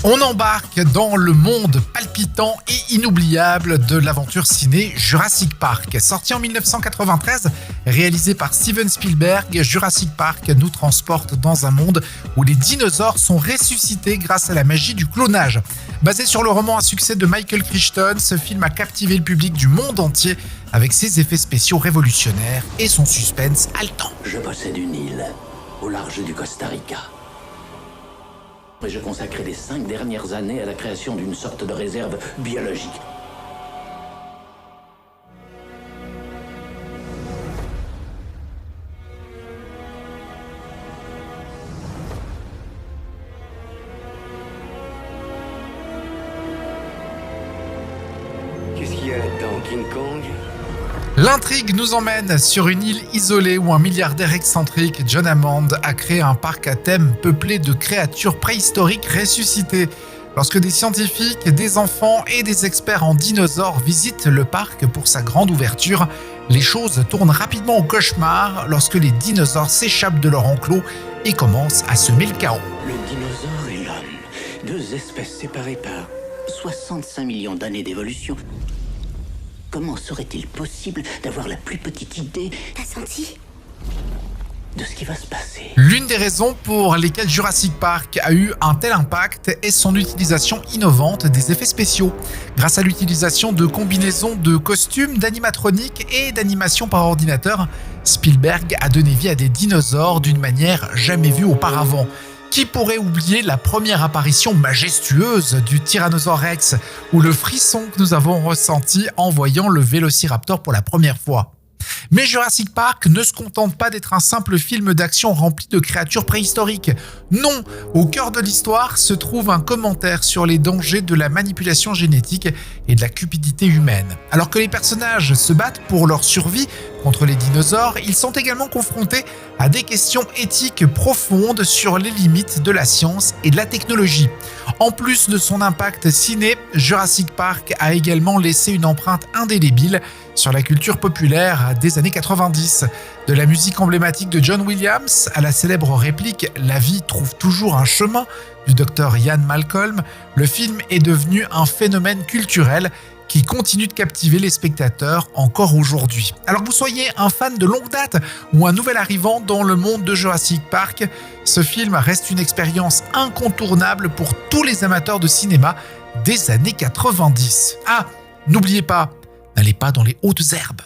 On embarque dans le monde palpitant et inoubliable de l'aventure ciné Jurassic Park. Sorti en 1993, réalisé par Steven Spielberg, Jurassic Park nous transporte dans un monde où les dinosaures sont ressuscités grâce à la magie du clonage. Basé sur le roman à succès de Michael Crichton, ce film a captivé le public du monde entier avec ses effets spéciaux révolutionnaires et son suspense haletant. Je possède une île au large du Costa Rica. Et je consacrais les 5 dernières années à la création d'une sorte de réserve biologique. Qu'est-ce qu'il y a là-dedans, King Kong? L'intrigue nous emmène sur une île isolée où un milliardaire excentrique, John Hammond, a créé un parc à thème peuplé de créatures préhistoriques ressuscitées. Lorsque des scientifiques, des enfants et des experts en dinosaures visitent le parc pour sa grande ouverture, les choses tournent rapidement au cauchemar lorsque les dinosaures s'échappent de leur enclos et commencent à semer le chaos. Le dinosaure et l'homme, 2 espèces séparées par 65 millions d'années d'évolution. Comment serait-il possible d'avoir la plus petite idée T'as senti? de ce qui va se passer? L'une des raisons pour lesquelles Jurassic Park a eu un tel impact est son utilisation innovante des effets spéciaux. Grâce à l'utilisation de combinaisons de costumes, d'animatroniques et d'animation par ordinateur, Spielberg a donné vie à des dinosaures d'une manière jamais vue auparavant. Qui pourrait oublier la première apparition majestueuse du Tyrannosaure Rex ou le frisson que nous avons ressenti en voyant le Vélociraptor pour la première fois? Mais Jurassic Park ne se contente pas d'être un simple film d'action rempli de créatures préhistoriques. Non, au cœur de l'histoire se trouve un commentaire sur les dangers de la manipulation génétique et de la cupidité humaine. Alors que les personnages se battent pour leur survie contre les dinosaures, ils sont également confrontés à des questions éthiques profondes sur les limites de la science et de la technologie. En plus de son impact ciné, Jurassic Park a également laissé une empreinte indélébile sur la culture populaire des années 90. De la musique emblématique de John Williams à la célèbre réplique « La vie trouve toujours un chemin » du docteur Ian Malcolm, le film est devenu un phénomène culturel qui continue de captiver les spectateurs encore aujourd'hui. Alors que vous soyez un fan de longue date ou un nouvel arrivant dans le monde de Jurassic Park, ce film reste une expérience incontournable pour tous les amateurs de cinéma des années 90. Ah, n'oubliez pas, n'allez pas dans les hautes herbes.